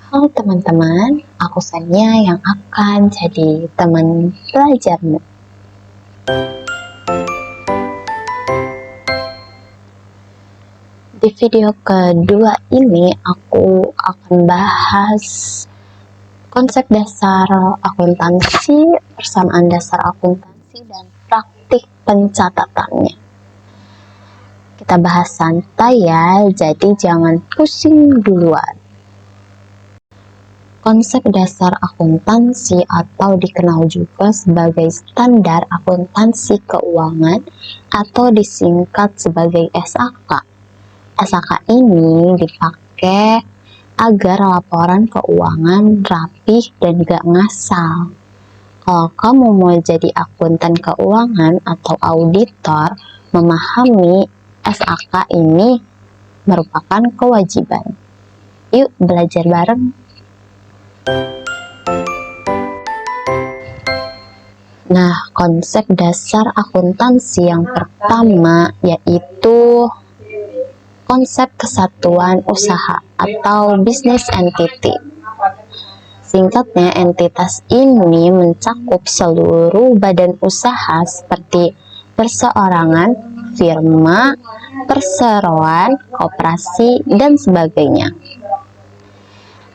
Halo teman-teman, aku Sania yang akan jadi teman belajarmu. Di video kedua ini aku akan bahas konsep dasar akuntansi, persamaan dasar akuntansi, dan praktik pencatatannya. Kita bahas santai ya, jadi jangan pusing duluan. Konsep dasar akuntansi atau dikenal juga sebagai standar akuntansi keuangan atau disingkat sebagai SAK. SAK ini dipakai agar laporan keuangan rapih dan gak ngasal. Kalau kamu mau jadi akuntan keuangan atau auditor, memahami SAK ini merupakan kewajiban. Yuk belajar bareng. Nah, konsep dasar akuntansi yang pertama yaitu konsep kesatuan usaha atau business entity. Singkatnya, entitas ini mencakup seluruh badan usaha seperti perseorangan, firma, perseroan, koperasi, dan sebagainya.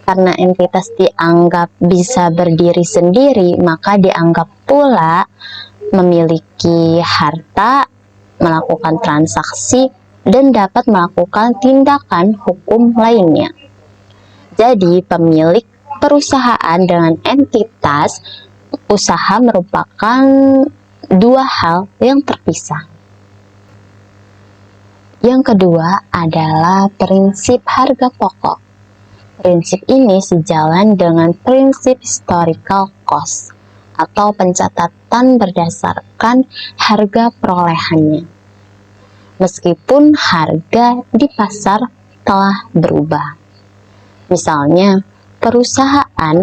Karena entitas dianggap bisa berdiri sendiri, maka dianggap pula memiliki harta, melakukan transaksi, dan dapat melakukan tindakan hukum lainnya. Jadi, pemilik perusahaan dengan entitas usaha merupakan dua hal yang terpisah. Yang kedua adalah prinsip harga pokok. Prinsip ini sejalan dengan prinsip historical cost atau pencatatan berdasarkan harga perolehannya. Meskipun harga di pasar telah berubah. Misalnya, perusahaan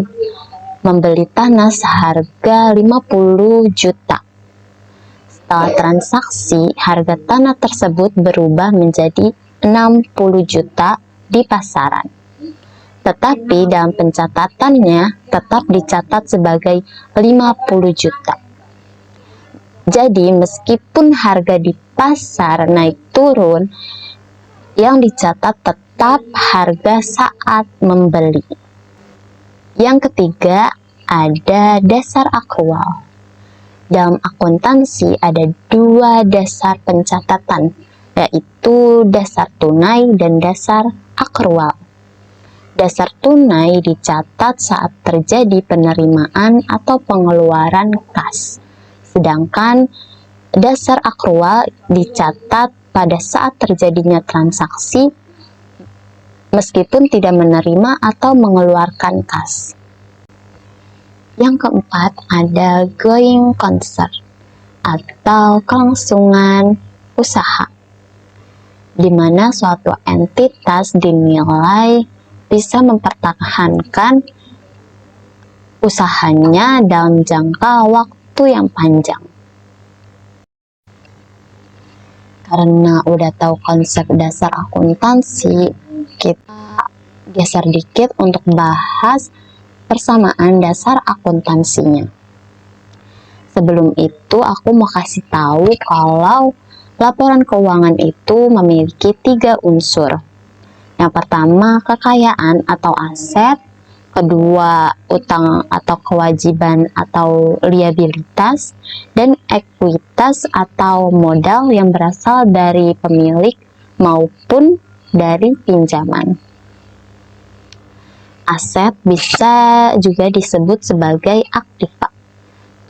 membeli tanah seharga 50 juta. Setelah transaksi, harga tanah tersebut berubah menjadi 60 juta di pasaran. Tetapi dalam pencatatannya tetap dicatat sebagai 50 juta. Jadi meskipun harga di pasar naik turun, yang dicatat tetap harga saat membeli. Yang ketiga, ada dasar akrual. Dalam akuntansi ada dua dasar pencatatan, yaitu dasar tunai dan dasar akrual. Dasar tunai dicatat saat terjadi penerimaan atau pengeluaran kas, sedangkan dasar akrual dicatat pada saat terjadinya transaksi meskipun tidak menerima atau mengeluarkan kas. Yang keempat ada going concern atau kelangsungan usaha, di mana suatu entitas dinilai bisa mempertahankan usahanya dalam jangka waktu yang panjang. Karena udah tahu konsep dasar akuntansi, kita geser dikit untuk bahas persamaan dasar akuntansinya. Sebelum itu, aku mau kasih tahu kalau laporan keuangan itu memiliki 3 unsur. Yang pertama, kekayaan atau aset. Kedua, utang atau kewajiban atau liabilitas. Dan ekuitas atau modal yang berasal dari pemilik maupun dari pinjaman. Aset bisa juga disebut sebagai aktiva.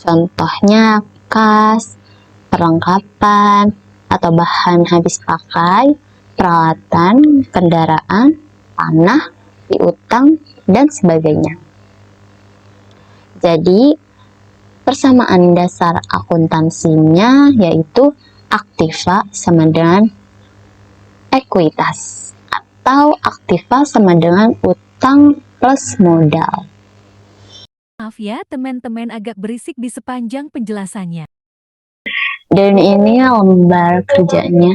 Contohnya kas, perlengkapan, atau bahan habis pakai, peralatan, kendaraan, tanah, piutang, dan sebagainya. Jadi, persamaan dasar akuntansinya yaitu aktiva sama dengan ekuitas, atau aktiva sama dengan utang plus modal. Maaf ya teman-teman agak berisik di sepanjang penjelasannya. Dan ini lembar kerjanya.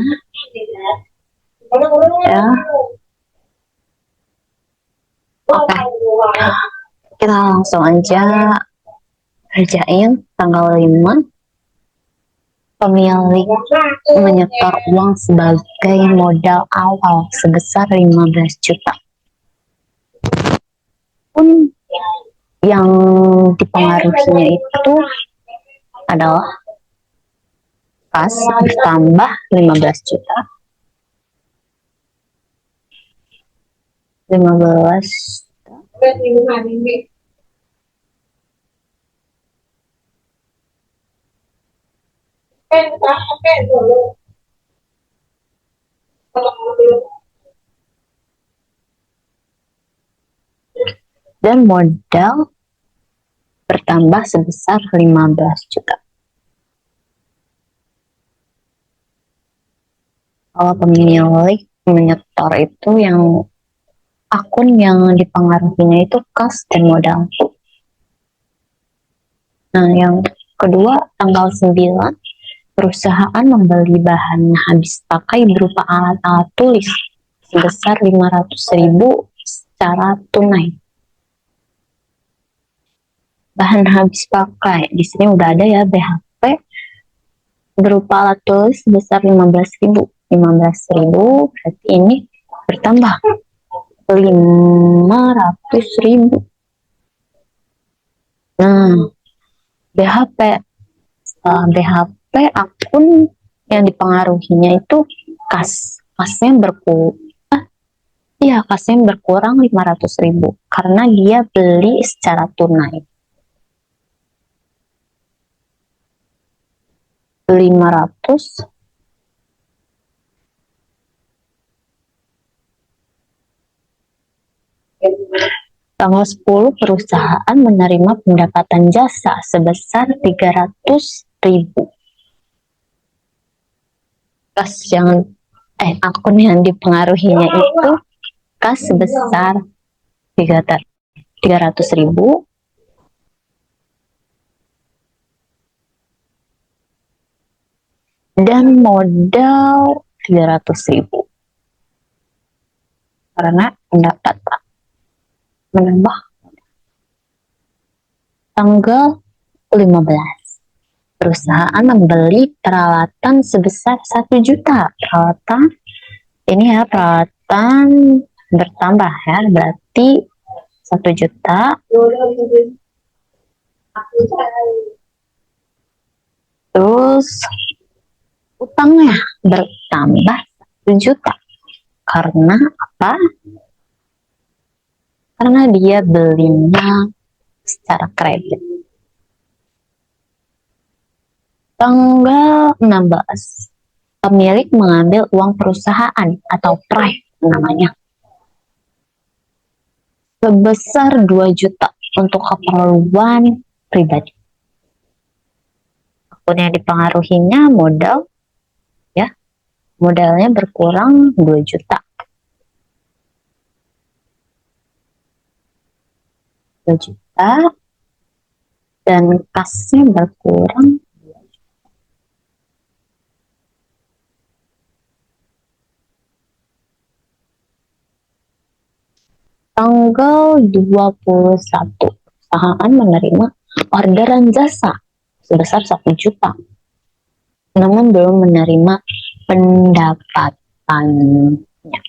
Ya. Oke. Kita langsung aja kerjain tanggal 5. Pemilik menyetor uang sebagai modal awal sebesar 15 juta. Pun yang dipengaruhinya itu adalah kas bertambah 15 juta. 15 dan modal bertambah sebesar 15 juta. Kalau pemilik menyetor itu yang akun yang dipengaruhinya itu kas dan modal. Nah, yang kedua tanggal 9, perusahaan membeli bahan habis pakai berupa alat-alat tulis sebesar 500.000 secara tunai. Bahan habis pakai, di sini udah ada ya BHP berupa alat tulis sebesar 15.000. 15.000 berarti ini bertambah 500.000. Nah, BHP BHP akun yang dipengaruhinya itu kasnya berkurang 500.000 karena dia beli secara tunai. 500 Tanggal 10, perusahaan menerima pendapatan jasa sebesar 300.000. Akun yang dipengaruhinya itu kas sebesar 300.000 dan modal 300.000 karena pendapatan menambah. Tanggal 15, perusahaan membeli peralatan sebesar 1 juta. Peralatan bertambah ya, berarti 1 juta. Terus utangnya bertambah 1 juta. Karena apa? Karena dia belinya secara kredit. Tanggal 16, pemilik mengambil uang perusahaan atau prime namanya sebesar 2 juta untuk keperluan pribadi. Akun yang dipengaruhinya modalnya berkurang 2 juta. 2 juta dan kasnya berkurang 2 juta. Tanggal 21, perusahaan menerima orderan jasa sebesar 1 juta namun belum menerima pendapatannya.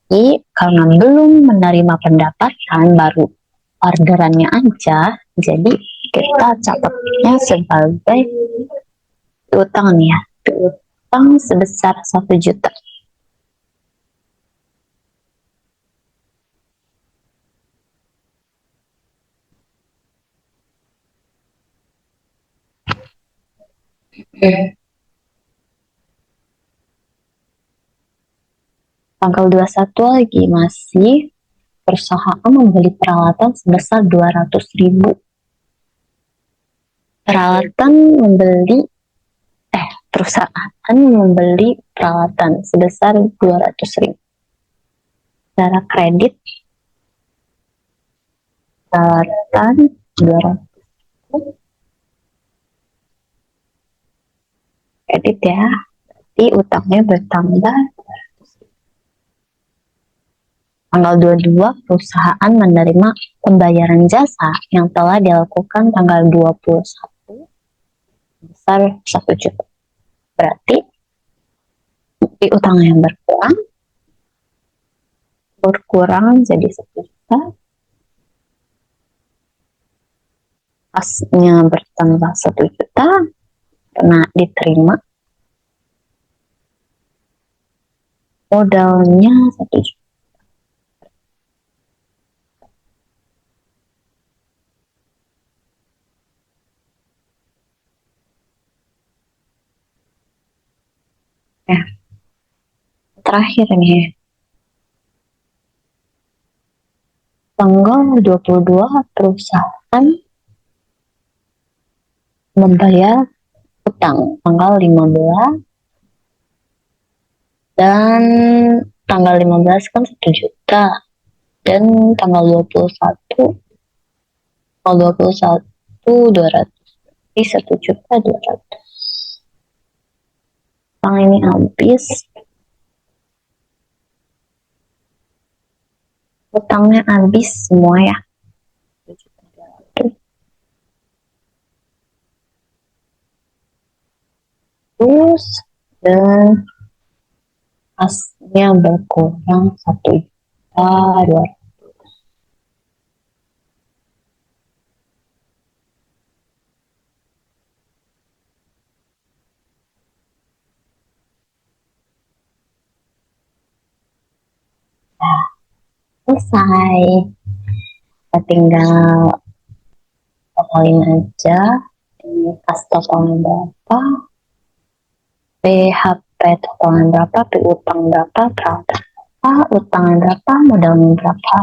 Jadi karena belum menerima pendapatan, baru orderannya aja, jadi kita catatnya sebagai utang nih ya, utang sebesar 1 juta. Tanggal 21 lagi masih perusahaan membeli peralatan sebesar 200.000. Perusahaan membeli peralatan sebesar 200.000 secara kredit. Peralatan 200 kredit ya, berarti utangnya bertambah. Tanggal 22, perusahaan menerima pembayaran jasa yang telah dilakukan tanggal 21 besar 1 juta. Berarti utang yang berkurang jadi 1 juta. Kasnya bertambah 1 juta karena diterima. Modalnya 1 juta. Ya, terakhir nih. Tanggal 22, perusahaan membayar utang. Tanggal 15 dan tanggal 15 kan 1 juta, dan tanggal 21 200, jadi 1 juta 200. Utang ini habis, utangnya habis semua ya. Terus dan kasnya berkurang 1 juta 200. Nah, selesai. Kita tinggal totalin aja. Ini kas totalnya berapa, PHP totalnya berapa, utang berapa, perawatan berapa, utangnya berapa, modalnya berapa.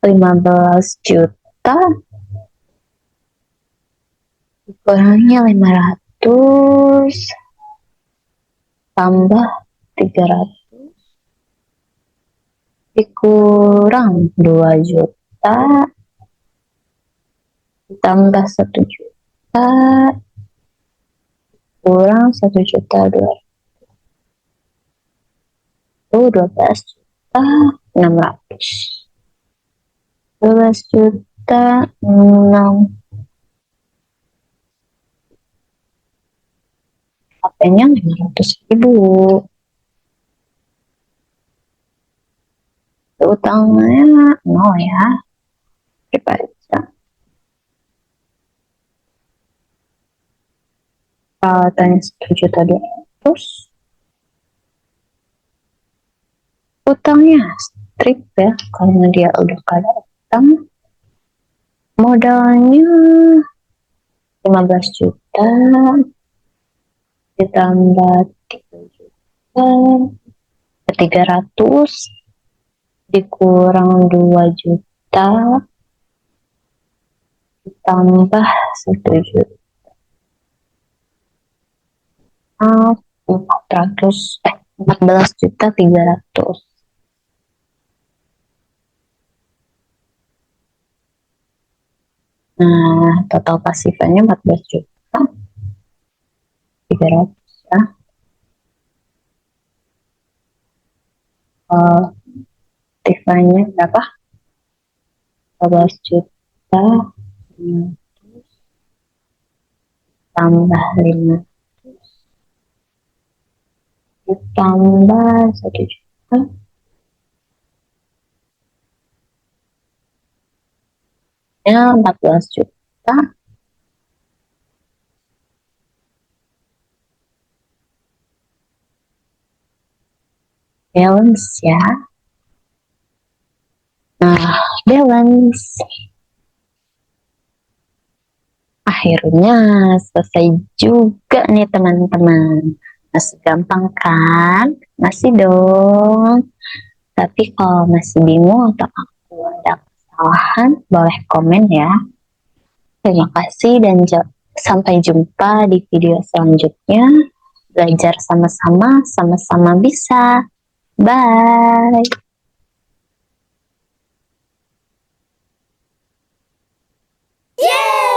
15 juta kurangnya 500 tambah 300 dikurang 2 juta tambah 1 juta kurang 1 juta 12 juta 600, 12 juta 6. HP-nya 500.000. Utangnya 0 ya. Dibaca. Perawatannya 1 juta 200. Utangnya strip ya, karena dia udah kada utang. Modalnya 15 juta ditambah 3 juta 300 dikurang 2 juta ditambah 1 juta 14 juta 300. Nah, total pasifnya 14 juta 300 ya. Pasifnya berapa? 14 juta tambah 5 ditambah 1 juta ya 14 juta balance ya. Nah, balance akhirnya selesai juga nih teman-teman. Masih gampang kan? Masih dong. Tapi kalau masih bingung atau aku ada kesalahan, boleh komen ya. Terima kasih dan sampai jumpa di video selanjutnya. Belajar sama-sama, sama-sama bisa. Bye. Yay!